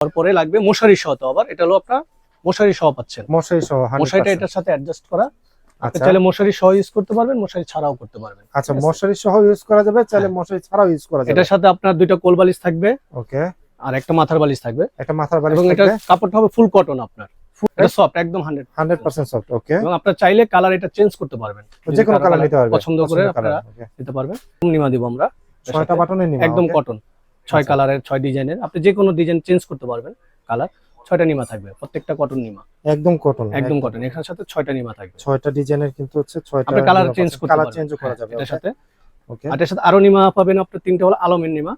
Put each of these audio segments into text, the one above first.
পরে লাগবে মশারি সহ, তো আবার এটা হলো আপনার মশারি সহ পাচ্ছেন। মশারি সহ 100%। মশারিটা এটার সাথে অ্যাডজাস্ট করা। আপনি আচ্ছা চাইলে মশারি সহ ইউজ করতে পারবেন, মশারি ছাড়াও করতে পারবেন। আচ্ছা, মশারি সহ ইউজ করা যাবে, চাইলে মশারি ছাড়াও ইউজ করা যাবে। এটার সাথে আপনার দুইটা কোল বালিশ থাকবে, ওকে, আর একটা মাথার বালিশ থাকবে, একটা মাথার বালিশ এবং এটা থাকবে। কাপড়টা হবে ফুল কটন আপনার, এটা সফট একদম 100% সফট। ওকে, এবং আপনারা চাইলে কালার এটা চেঞ্জ করতে পারবেন, যে কোনো কালার নিতে পারবেন, পছন্দ করে আপনারা নিতে পারবেন। নিমা দিব আমরা 6টা বাটনের নিমা, একদম কটন, 6 কালারের 6 ডিজাইনের, আপনি যে কোনো ডিজাইন চেঞ্জ করতে পারবেন। কালার 6টা নিমা থাকবে, প্রত্যেকটা কটন নিমা, একদম কটন, একদম কটন। এখানে সাথে 6টা নিমা থাকবে, 6টা ডিজাইনের কিন্তু হচ্ছে 6টা আপনি কালার চেঞ্জ করতে পারবেন, কালার চেঞ্জ করা যাবে এটার সাথে। ওকে, আর এর সাথে আরো নিমা পাবেন আপনি, 3টা হলো আলমের নিমা,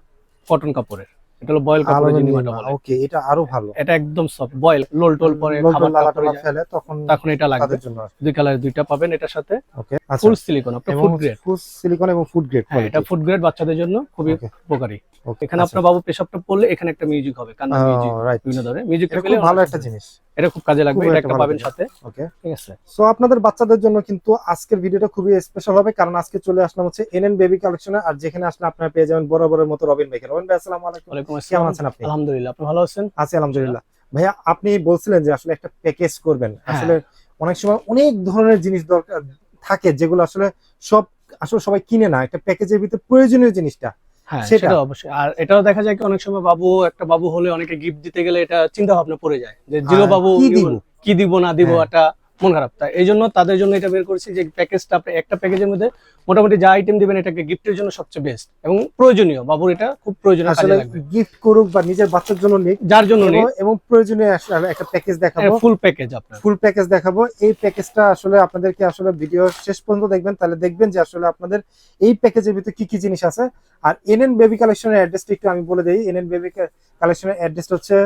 কটন কাপড়ের। এটা হলো বয়েল কাপড়ের যে নিমাটা বলে, ওকে, এটা আরো ভালো। এটা একদম সফট বয়েল, লোল টোল পরে খাবার লালাটা ফেলে তখন এটা লাগবে। তাদের জন্য দুই কালার দুইটা পাবেন এটার সাথে। ওকে, আচ্ছা, ফুল সিলিকন, আপনার ফুড গ্রেড, ফুল সিলিকন এবং ফুড গ্রেড। হ্যাঁ এটা ফুড গ্রেড, বাচ্চাদের জন্য খুবই উপকারী। এখানে আপনার বাবু পেশাবটা পড়লে এখানে একটা মিউজিক হবে, কান্না মিউজিক, বিভিন্ন ধরনের মিউজিক পেলে ভালো একটা জিনিস, এটা খুব কাজে লাগবে। এটা একটা পাবেন সাথে। ওকে, ঠিক আছে। সো আপনাদের বাচ্চাদের জন্য কিন্তু আজকের ভিডিওটা খুবই স্পেশাল হবে, কারণ আজকে চলে আসলাম হচ্ছে এনএন বেবি কালেকশনে, আর যেখানে আসলে আপনারা পেয়ে যাবেন বরাবরের মতো রবিন ভাইকে। রবিন ভাই আসসালামু আলাইকুম। ওয়ালাইকুম আসসালাম। কেমন আছেন আপনি? আলহামদুলিল্লাহ, আপনি ভালো আছেন? আছি আলহামদুলিল্লাহ। ভাইয়া, আপনি বলছিলেন যে আসলে একটা প্যাকেজ করবেন, আসলে অনেক সময় অনেক ধরনের জিনিস দরকার থাকে যেগুলো আসলে সবাই কিনে না, একটা প্যাকেজের ভিতরে প্রয়োজনীয় জিনিসটা। হ্যাঁ সেটা অবশ্যই। আর এটাও দেখা যায় কি অনেক সময় একটা বাবু হলে অনেকে গিফট দিতে গেলে এটা চিন্তা ভাবনা পড়ে যায় যে জিরো বাবু কি দিব না দিব, একটা মন খারাপ। তাই এই জন্য তাদের জন্য এটা বের করেছি যে প্যাকেজটা আপনি একটা প্যাকেজের মধ্যে মোটামুটি যা আইটেম দিবেন এটাকে গিফটের জন্য সবচেয়ে বেস্ট এবং প্রয়োজনীয়। বাবুর এটা খুব প্রয়োজনীয়, কাজে লাগবে। গিফট করুক বা নিজের বাচ্চার জন্য নিক, যার জন্য নিক, এবং প্রয়োজনীয় একটা প্যাকেজ দেখাবো, ফুল প্যাকেজ। আপনার ফুল প্যাকেজ দেখাবো। এই প্যাকেজটা আসলে আপনাদেরকে আসলে ভিডিও শেষ পর্যন্ত দেখবেন, তাহলে দেখবেন যে আসলে আপনাদের এই প্যাকেজের ভিতরে কি কি জিনিস আছে। আর এনএন বেবি কালেকশনের অ্যাড্রেসটা একটু আমি বলে দেই। এনএন বেবি কালেকশনের অ্যাড্রেসটা হচ্ছে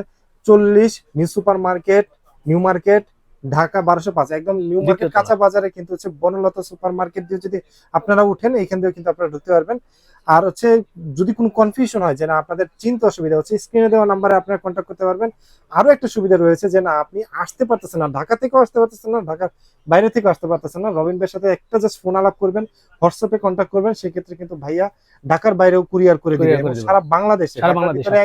40 new super market, new market, Dhaka 1205, একদম নিউ মার্কেট কাঁচা বাজারে কিন্তু হচ্ছে বনলতা সুপার মার্কেট দিয়ে যদি আপনারা উঠেন, এখান দিয়ে কিন্তু আপনারা ঢুকতে পারবেন। আর হচ্ছে যদি কোনো কনফিউশন হয় যে না আপনাদের চিন্তা অসুবিধা হচ্ছে, স্ক্রিনে দেওয়া নাম্বারে আপনারা কন্ট্যাক্ট করতে পারবেন। আরো একটা সুবিধা রয়েছে যে না আপনি আসতে পারতেছেন না, ঢাকা থেকেও আসতে পারতেছেন না, ঢাকার বাইরে থেকেও আসতে পারতেছেন না, রবিন ভাইয়ের সাথে একটা জাস্ট ফোন আলাপ করবেন, হোয়াটসঅ্যাপে কন্ট্যাক্ট করবেন, সেক্ষেত্রে কিন্তু ভাইয়া ঢাকার বাইরেও কুরিয়ার করে দিবেন সারা বাংলাদেশে।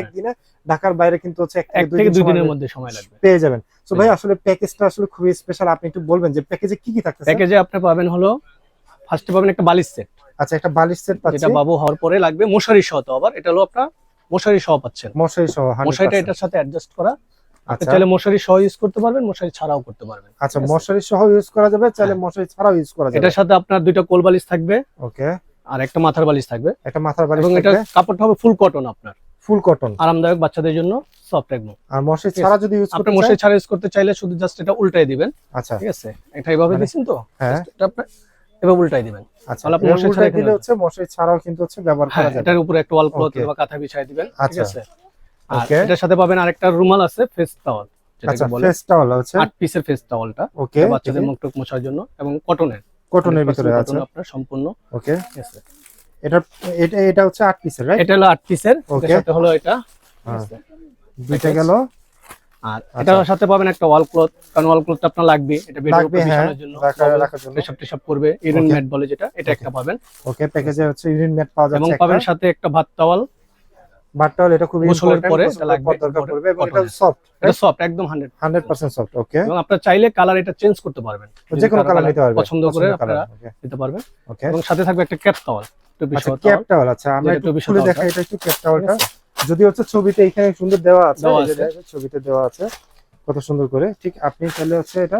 একদিনে, ঢাকার বাইরে কিন্তু হচ্ছে 1 থেকে 2 দিনের মধ্যে সময় লাগবে, পেয়ে যাবেন। তো ভাই আসলে প্যাকেজটা আসলে খুবই স্পেশাল, আপনি একটু বলবেন যে প্যাকেজে কি কি থাকতেছে? প্যাকেজে আপনি পাবেন হলো ফার্স্টে পাবেন একটা বালিশ সেট। আচ্ছা, একটা বালিশ সেট পাচ্ছেন, এটা বাবু হওয়ার পরে লাগবে মশারি সহ, তো আবার এটা হলো আপনার মশারি সহ পাচ্ছেন। মশারি সহ, মশারিটা এটার সাথে অ্যাডজাস্ট করা। আপনি চাইলে মশারি সহ ইউজ করতে পারবেন, মশারি ছাড়াও করতে পারবেন। আচ্ছা, মশারি সহ ইউজ করা যাবে, চাইলে মশারি ছাড়াও ইউজ করা যাবে। এটার সাথে আপনার দুইটা কোল বালিশ থাকবে, ওকে, আর একটা মাথার বালিশ থাকবে, একটা মাথার বালিশ, এবং এটা কাপড়টা হবে ফুল কটন, আপনার ফুল কটন, আরামদায়ক, বাচ্চাদের জন্য সফট একদম। আর মশারি ছাড়া যদি ইউজ করতে চান, মশারি ছাড়া ইউজ করতে চাইলে শুধু জাস্ট এটা উল্টাই দিবেন। আচ্ছা, ঠিক আছে, এটা এইভাবে দিছেন তো, হ্যাঁ এটা আপনি এভাবে উল্টাই দিবেন। আচ্ছা, তাহলে আপনি মশারি ছাড়া দিলে হচ্ছে মশারি ছাড়াও কিন্তু হচ্ছে ব্যবহার করা যাবে। এটার উপরে একটা ওয়াল ক্লথ বা কাঁথা বিছাই দিবেন। ঠিক আছে, আর ওকে, এটার সাথে পাবেন আরেকটা রুমাল আছে, ফেস টাওয়াল, যেটাকে বলে ফেস টাওয়াল হচ্ছে 8 পিসের ফেস টাওয়ালটা, ওকে, বাচ্চাদের মুখ টুক মোছার জন্য, এবং কটনের ভিতরে আছে আপনার সম্পূর্ণ। ওকে, ঠিক আছে, এটা হচ্ছে 8 পিসের, রাইট? এটা হলো 8 পিসের, এর সাথে হলো এটা দুইটা গেল। আর এটার সাথে পাবেন একটা ওয়াল ক্লথ, কারণ ওয়াল ক্লথটা আপনার লাগবে, এটা বেডের উপরে বিছানোর জন্য, রাখার জন্য, পেশাব করবে, ইউরিন ম্যাট বলে যেটা, এটা একটা পাবেন। ওকে, প্যাকেজে হচ্ছে ইউরিন ম্যাট পাওয়া যাচ্ছে, এবং পাবেন সাথে একটা ভাত টাওয়াল। এটা খুবই ইম্পর্টেন্ট, পরে এটা লাগবে, দরকার পড়বে, এবং এটা সফট, এটা সফট একদম 100% সফট। ওকে, এবং আপনারা চাইলে কালার এটা চেঞ্জ করতে পারবেন, যে কোনো কালার নিতে পারবেন, পছন্দ করে আপনারা নিতে পারবেন। ওকে, এবং সাথে থাকবে একটা ক্যাপ টাওয়াল, টুপি সহ ক্যাপ টাওয়াল। আচ্ছা, আমরা একটু খুলে দেখাই এটা একটু ক্যাপ টাওয়ালটা, যদি হচ্ছে ছবিতে এখানে সুন্দর দেওয়া আছে, ছবিতে দেওয়া আছে কত সুন্দর করে। ঠিক আপনি চাইলে হচ্ছে এটা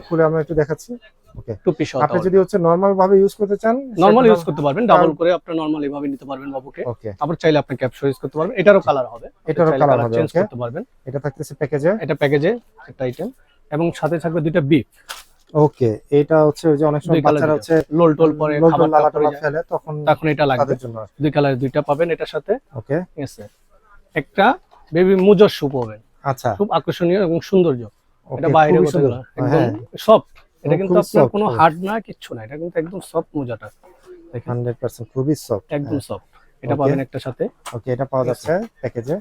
খুলে আমরা একটু দেখাচ্ছি। ওকে, টুপি সহ আপনি যদি হচ্ছে নরমাল ভাবে ইউজ করতে চান, নরমাল ইউজ করতে পারবেন, ডাবল করে আপনি নরমাল এভাবে নিতে পারবেন বাবুকে। ওকে, আবার চাইলে আপনি ক্যাপ সহ ইউজ করতে পারবেন, এটারও কালার হবে, চেঞ্জ করতে পারবেন। এটা থাকতেছে প্যাকেজে, এটা প্যাকেজে একটা আইটেম, এবং সাথে থাকবে দুইটা বিপ। ওকে, এটা হচ্ছে ওই যে অনেক সময় বাচ্চারা হচ্ছে লোল টোল পরে খাবার লালাটা ফেলে, তখন এটা লাগবে, তাদের জন্য দুই কালারের দুইটা পাবেন এটার সাথে। ওকে, ঠিক আছে, একটা বেবি মুজার স্যুপ পাবেন। আচ্ছা, খুব আকর্ষণীয় এবং সৌন্দর্য, এটা বাইরে একদম সফট, এটা কিন্তু আপনার কোনো হার্ড না, কিচ্ছু না, এটা কিন্তু একদম সফট মোজাটা দেখেন, 100% খুবই সফট, একদম সফট। এটা পাবেন একটা সাথে। ওকে, এটা পাওয়া যাচ্ছে প্যাকেজে,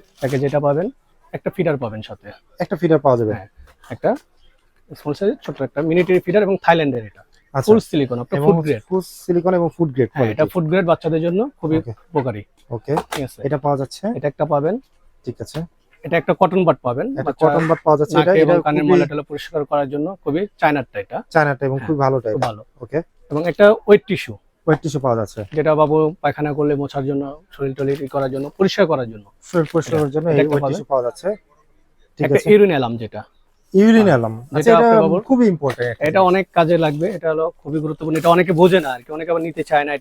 এটা পাবেন একটা ফিডার পাবেন সাথে, একটা ফিডার পাওয়া যাবে, একটা স্মল সাইজের ছোট একটা মিনিটারি ফিডার, এবং থাইল্যান্ডের এটা ফুল সিলিকন, আপনার ফুড গ্রেড, ফুল সিলিকন এবং ফুড গ্রেড, এটা ফুড গ্রেড, বাচ্চাদের জন্য খুবই উপকারী। ওকে, ঠিক আছে, এটা পাওয়া যাচ্ছে, এটা একটা পাবেন। ঠিক আছে, এটা একটা কটন বাট পাবেন, একটা কটন বাট পাওয়া যাচ্ছে। এটা এবং কানের ময়লা পরিষ্কার করার জন্য খুবই চায়নারটা, এটা চায়নাটা এবং খুব ভালোটা, খুব ভালো। ওকে। এবং একটা ওয়েট টিস্যু পাওয়া যাচ্ছে, যেটা বাবু পায়খানা করলে মোছার জন্য, শরীর টলির করার জন্য, পরিষ্কার করার জন্য, শরীর পরিষ্কার করার জন্য এই ওয়েট টিস্যু পাওয়া যাচ্ছে। ঠিক একটা আছে, ইউরিন অ্যালার্ম, যেটা ইউরিন অ্যালার্ম, যেটা এটা বাবুর খুবই ইম্পর্টেন্ট। এটা অনেক কাজে লাগবে, এটা হলো খুবই গুরুত্বপূর্ণ। এটা অনেকে বোঝে না আর কি, অনেকে আবার নিতে চায় না।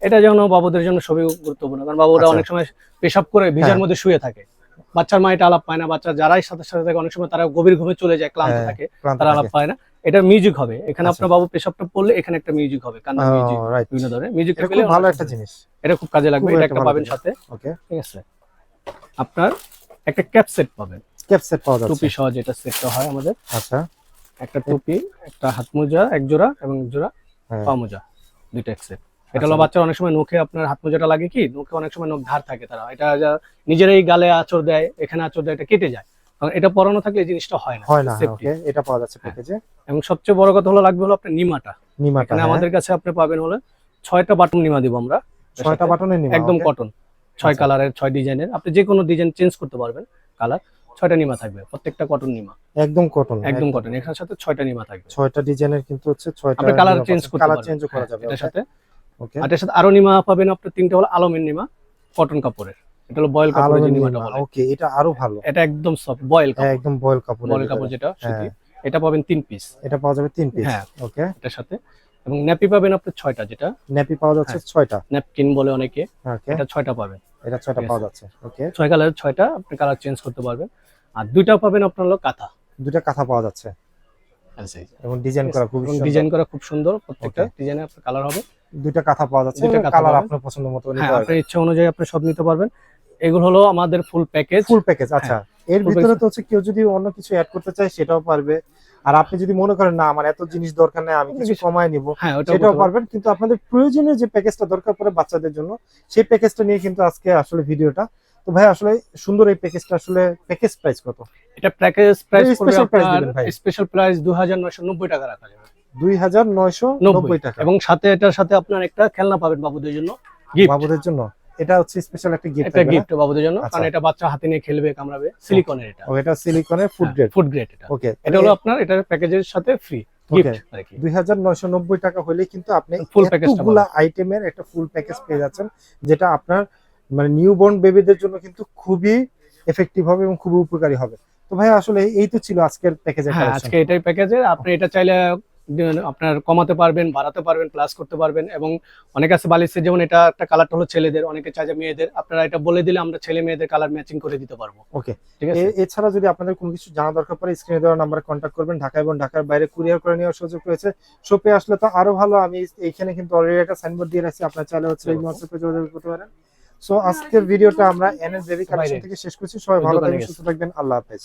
এটা যেন বাবুদের জন্য খুবই গুরুত্বপূর্ণ, কারণ বাবুরা অনেক সময় পেশাব করে ভিজার মধ্যে শুয়ে থাকে, বাচ্চার মা এটা আলাপ পায় না, বাচ্চা যারাই সাথে সাথে থাকে অনেক সময় তারা গভীর ঘুমে চলে যায়, ক্লান্ত থাকে, তারা আলাপ পায় না। এটা মিউজিক হবে এখানে, আপনার বাবু পেশাবটা পড়লে এখানে একটা মিউজিক হবে, কান্না মিউজিক, বিভিন্ন ধরনের মিউজিকটা পেলে ভালো একটা জিনিস, এটা খুব কাজে লাগবে। এটা একটা পাবেন সাথে, ওকে। ঠিক আছে, আপনার একটা ক্যাপ সেট পাবেন, ক্যাপ সেট পাওয়া যাচ্ছে, টুপি সহ যেটা সেটটা হয় আমাদের। আচ্ছা, একটা টুপি, একটা হাত মোজা এক জোড়া এবং এক জোড়া পা মোজা, দুইটা সেট। এটা হলো বাচ্চার অনেক সময় নখে আপনার হাত মোজাটা লাগে কি, নখে অনেক সময় নখ ধার থাকে, তারা এটা নিজেরাই গালে আঁচড় দেয়, এখানে আঁচড় দেয়, এটা কেটে যায়। কারণ এটা পরানো থাকলে এই জিনিসটা হয় না। ওকে, এটা পাওয়া যাচ্ছে প্যাকেজে। এবং সবচেয়ে বড় কথা হলো লাগবে হলো আপনার নিমাটা। এখানে আমাদের কাছে আপনি পাবেন হলো 6টা বাটন নিমা দিব আমরা, 6টা বাটনের নিমা, একদম কটন, 6 কালারের, 6 ডিজাইনের, আপনি যে কোনো ডিজাইন চেঞ্জ করতে পারবেন কালার। 6টা নিমা থাকবে, প্রত্যেকটা কটন নিমা, একদম কটন, একদম কটন। এখানে সাথে 6টা নিমা থাকবে, 6টা ডিজাইনের কিন্তু হচ্ছে 6টা, আপনি কালার চেঞ্জ করতে পারবেন, কালার চেঞ্জও করা যাবে এটার সাথে। ওকে, আর এর সাথে আরো নিমা পাবেন আপনি 3টা, হলো আলমের নিমা, কটন কাপড়ের। এটা হলো বয়েল কাপড়ের যে নিমাটা বলে, ওকে, এটা আরো ভালো, এটা একদম সফট বয়েল কাপড়, একদম বয়েল কাপড়, বয়েল কাপড় যেটা সুতি, এটা পাবেন 3 পিস, এটা পাওয়া যাবে 3 পিস, হ্যাঁ, ওকে। এটার সাথে এবং ন্যাপি পাবেন আপনি 6টা, যেটা ন্যাপি পাওয়া যাচ্ছে 6টা, ন্যাপকিন বলে অনেকে, ওকে, এটা 6টা পাবেন, এটা 6টা পাওয়া যাচ্ছে, ওকে। 6 কালারের 6টা, আপনি কালার চেঞ্জ করতে পারবেন। আর 2টা পাবেন আপনার হলো কাঁথা, 2টা কাঁথা পাওয়া যাচ্ছে, এবং ডিজাইন করা খুব সুন্দর, ডিজাইন করা খুব সুন্দর, প্রত্যেকটা ডিজাইনে আপনার কালার হবে। 2টা কাঁথা পাওয়া যাচ্ছে, কালার আপনার পছন্দ মতো নিতে পারবেন, আপনার ইচ্ছা অনুযায়ী আপনি সব নিতে পারবেন। এগুলো হলো আমাদের ফুল প্যাকেজ, আচ্ছা। এর ভিতরে তো হচ্ছে কেউ যদি অন্য কিছু অ্যাড করতে চায় সেটাও পারবে, আর আপনি যদি মনে করেন না আমার এত জিনিস দরকার নেই, আমি কিছু কমায় নিব, সেটাও পারবেন। কিন্তু আপনাদের প্রয়োজনীয় যে প্যাকেজটা দরকার পড়ে বাচ্চাদের জন্য, সেই প্যাকেজটা নিয়ে কিন্তু আজকে আসলে ভিডিওটা। তো ভাই আসলে সুন্দর এই প্যাকেজটা, আসলে প্যাকেজ প্রাইস কত? এটা প্যাকেজ প্রাইস স্পেশাল প্রাইস দিবেন ভাই? স্পেশাল প্রাইস 2990 টাকা রাখা যাবে, 2990 টাকা। এবং সাথে এটার সাথে আপনার একটা খেলনা পাবেন বাবুদের জন্য, গিফট, বাবুদের জন্য এটা হচ্ছে স্পেশাল একটা গিফট, একটা গিফট বাবুদের জন্য, কারণ এটা বাচ্চা হাতে নিয়ে খেলবে, কামড়াবে, সিলিকনের, এটা সিলিকনের ফুড গ্রেড, এটা ওকে। এটা হলো আপনার এটা প্যাকেজের সাথে ফ্রি গিফট আর কি। 2990 টাকা হলে কিন্তু আপনি ফুল প্যাকেজটা, এতগুলা আইটেমের একটা ফুল প্যাকেজ পেয়ে যাচ্ছেন, যেটা আপনার মানে নিউবর্ন বেবিদের জন্য কিন্তু খুবই এফেক্টিভ হবে এবং খুবই উপকারী হবে। তো ভাই আসলে এই তো ছিল আজকের প্যাকেজের কালেকশন। আজকে এটাই প্যাকেজে, আপনি এটা চাইলে আপনার কমাতে পারবেন, বাড়াতে পারবেন, প্লাস করতে পারবেন। এবং অনেক আছে বালিশের, যেমন এটা একটা কালারটা হলো ছেলেদের, অনেকে চাই যে মেয়েদের, আপনারা এটা বলে দিলে আমরা ছেলে মেয়েদের কালার ম্যাচিং করে দিতে পারবো। ওকে, ঠিক আছে। এছাড়া যদি আপনাদের কোনো কিছু জানা দরকার পড়ে স্ক্রিনে দেওয়া নাম্বারে কন্ট্যাক্ট করবেন। ঢাকা এবং ঢাকার বাইরে কুরিয়ার করে নেওয়ার সুযোগ রয়েছে। শপে আসলে তো আরো ভালো, আমি এইখানে কিন্তু অলরেডি একটা সাইনবোর্ড দিয়ে রাখছি, আপনারা চাইলে হচ্ছে এই হোয়াটসঅ্যাপে যোগাযোগ করতে পারেন। সো আজকের ভিডিওটা আমরা এনএস বেবি কালেকশন থেকে শেষ করছি। সবাই ভালো থাকবেন, সুস্থ থাকবেন, আল্লাহ হাফেজ।